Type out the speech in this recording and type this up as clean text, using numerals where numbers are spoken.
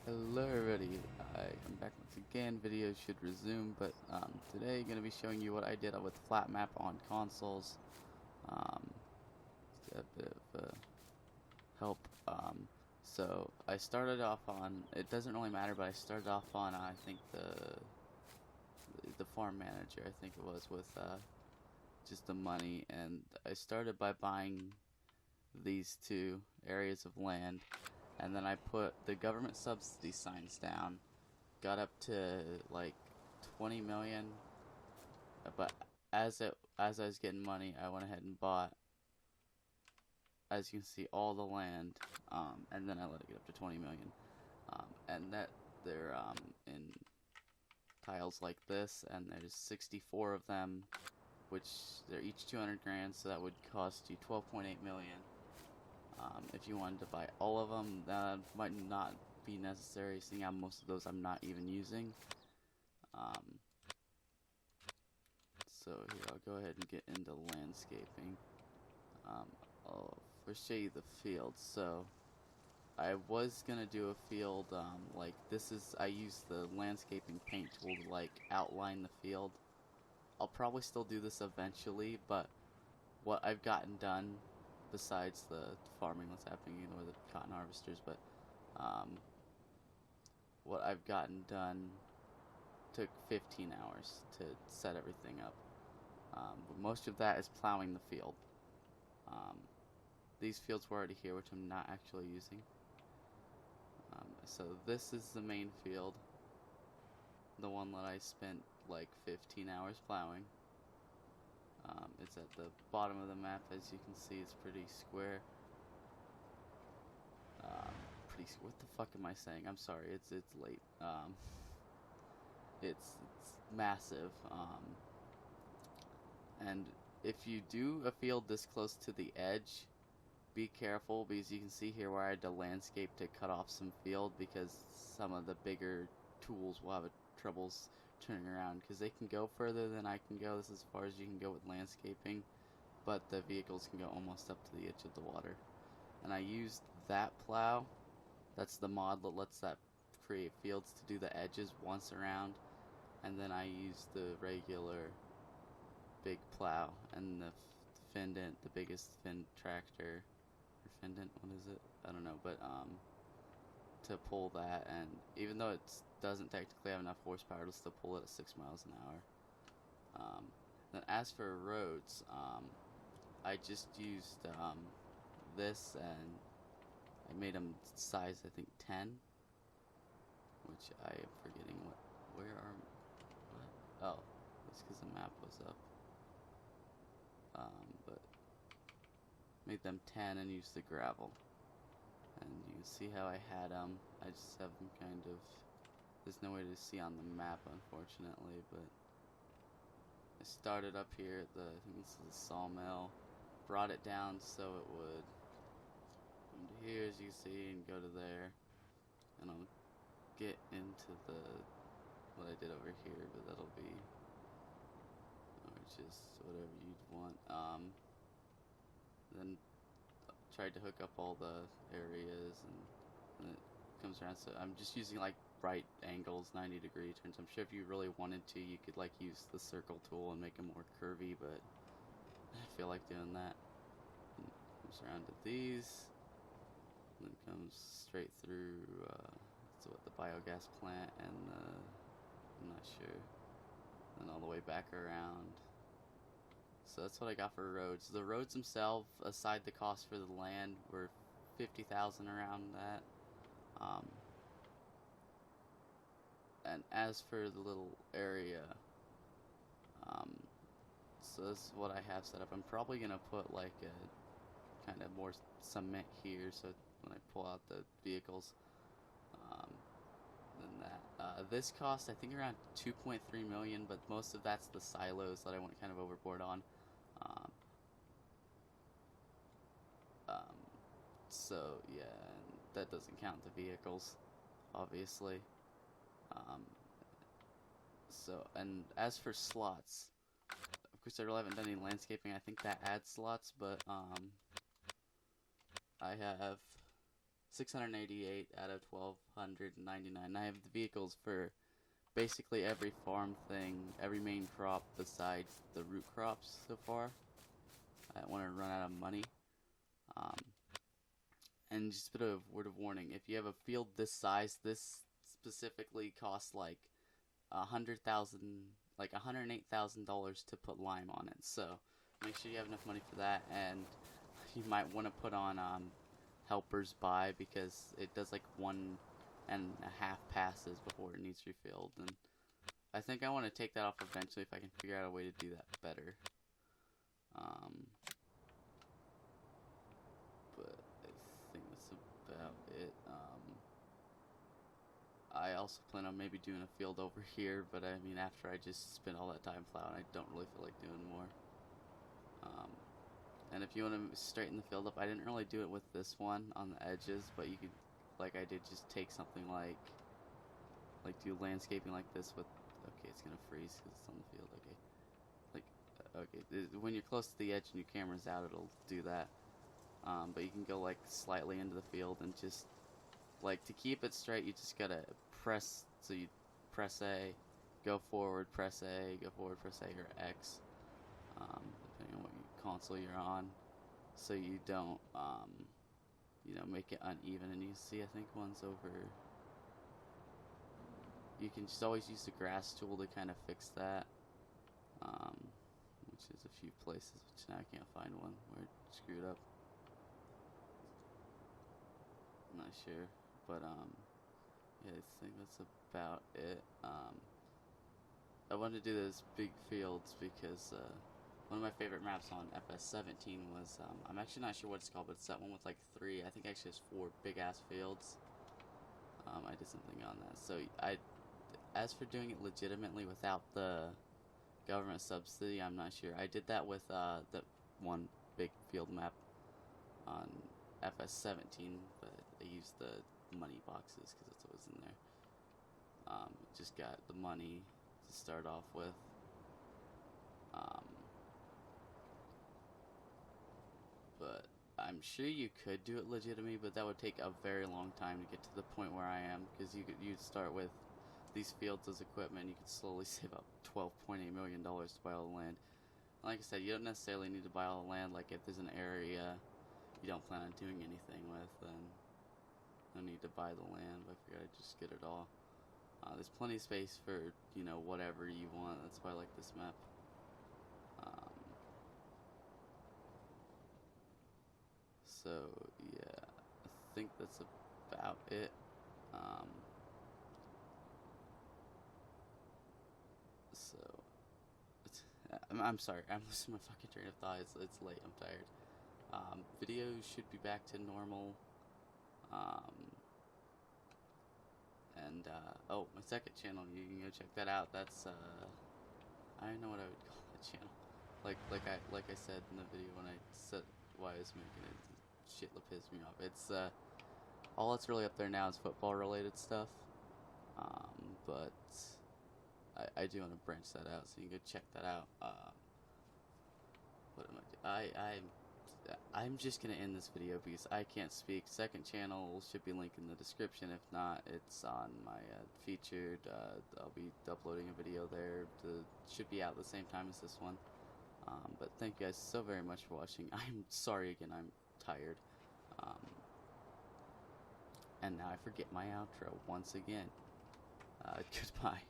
Hello everybody, I am back once again. Videos should resume, but today I'm going to be showing you what I did with flat map on consoles. Um, a bit of help. So I started off on, it doesn't really matter, but I started off on I think the farm manager, I think it was, with just the money, and I started by buying these two areas of land, and then I put the government subsidy signs down. Got up to like 20 million, but as I was getting money, I went ahead and bought, as you can see, all the land, and then I let it get up to 20 million, and that they're in tiles like this, and there's 64 of them, which they're each 200 grand, so that would cost you 12.8 million. If you wanted to buy all of them, that might not be necessary, seeing how most of those I'm not even using. Um, So here, I'll go ahead and get into landscaping. I'll first show you the field. So I was gonna do a field, like this is, I use the landscaping paint tool to like outline the field. I'll probably still do this eventually, but what I've gotten done, besides the farming that's happening, or the cotton harvesters, but what I've gotten done took 15 hours to set everything up. But most of that is plowing the field. Um, these fields were already here, which I'm not actually using. So this is the main field, the one that I spent like 15 hours plowing. It's at the bottom of the map, as you can see. It's pretty square. What the fuck am I saying? I'm sorry. It's late. It's massive. And if you do a field this close to the edge, be careful, because you can see here where I had to landscape to cut off some field, because some of the bigger tools will have troubles turning around, because they can go further than I can go. This is as far as you can go with landscaping, but the vehicles can go almost up to the edge of the water. And I used that plow. That's the mod that lets that create fields to do the edges once around, and then I used the regular big plow and the Fendant, the biggest fin tractor, or Fendant, what is it? I don't know, but to pull that, and even though it doesn't technically have enough horsepower to still pull it at 6 miles an hour. Then as for roads, I just used this, and I made them size, I think, 10, which I am forgetting what oh, it's because the map was up. But made them 10 and used the gravel. And you can see how I had them. I just have them kind of, there's no way to see on the map, unfortunately, but I started up here at the, I think this is the sawmill, brought it down so it would come to here, as you see, and go to there. And I'll get into the, what I did over here, but that'll be, or just whatever you'd want. Then tried to hook up all the areas, and it comes around. So I'm just using like right angles, 90-degree turns. I'm sure if you really wanted to, you could like use the circle tool and make them more curvy, but I feel like doing that. And comes around to these, and then comes straight through. So what, the biogas plant, and I'm not sure. Then all the way back around. So that's what I got for roads. The roads themselves, aside the cost for the land, were 50,000 around that. And as for the little area, so this is what I have set up. I'm probably gonna put like a kind of more cement here, so when I pull out the vehicles, than that. This cost, I think, around 2.3 million, but most of that's the silos that I went kind of overboard on. Um, so yeah, and that doesn't count the vehicles, obviously. Um, and as for slots, of course I really haven't done any landscaping. I think that adds slots, but I have 688 out of 1299. I have the vehicles for basically every farm thing, every main crop besides the root crops so far. I don't want to run out of money. Um, and just a bit of word of warning: if you have a field this size, this specifically costs like $108,000 to put lime on it. So make sure you have enough money for that, and you might want to put on helpers by, because it does like 1.5 passes before it needs refilled, and I think I want to take that off eventually if I can figure out a way to do that better. But I think that's about it. I also plan on maybe doing a field over here, but I mean, after I just spent all that time plowing, I don't really feel like doing more. And if you want to straighten the field up, I didn't really do it with this one on the edges, but you could, like I did, just take something like do landscaping like this with, okay, it's gonna freeze because it's on the field, okay. When you're close to the edge and your camera's out, it'll do that. But you can go like slightly into the field and just, like, to keep it straight, you just gotta press, so you press A, go forward, press A, go forward, press A, or X, depending on what console you're on, so you don't, make it uneven. And you see, I think one's over, you can just always use the grass tool to kind of fix that, which is a few places, which now I can't find one where it screwed up. I'm not sure, but yeah, I think that's about it. I wanted to do those big fields because one of my favorite maps on FS19 was, I'm actually not sure what it's called, but it's that one with like three, I think actually it's 4 big ass fields. I did something on that. So as for doing it legitimately without the government subsidy, I'm not sure. I did that with the one big field map on FS17, but I used the money boxes because that's what was in there. Just got the money to start off with. But I'm sure you could do it legitimately, but that would take a very long time to get to the point where I am, because you'd start with these fields as equipment. You could slowly save up $12.8 million to buy all the land. Like I said, you don't necessarily need to buy all the land. Like, if there's an area you don't plan on doing anything with, then no need to buy the land. But I figured I'd just get it all. There's plenty of space for, whatever you want. That's why I like this map. So yeah, I think that's about it. So I'm sorry, I'm losing my fucking train of thought. It's late. I'm tired. Videos should be back to normal. Oh, my second channel, you can go check that out. That's I don't know what I would call that channel. Like I said in the video when I said why I was making it, shit that pissed me off. It's all that's really up there now is football related stuff. But I do want to branch that out, so you can go check that out. What am I doing? I'm just gonna end this video because I can't speak. Second channel should be linked in the description. If not, it's on my featured. I'll be uploading a video there. Should be out the same time as this one. But thank you guys so very much for watching. I'm sorry again. I'm tired. And now I forget my outro once again. Goodbye.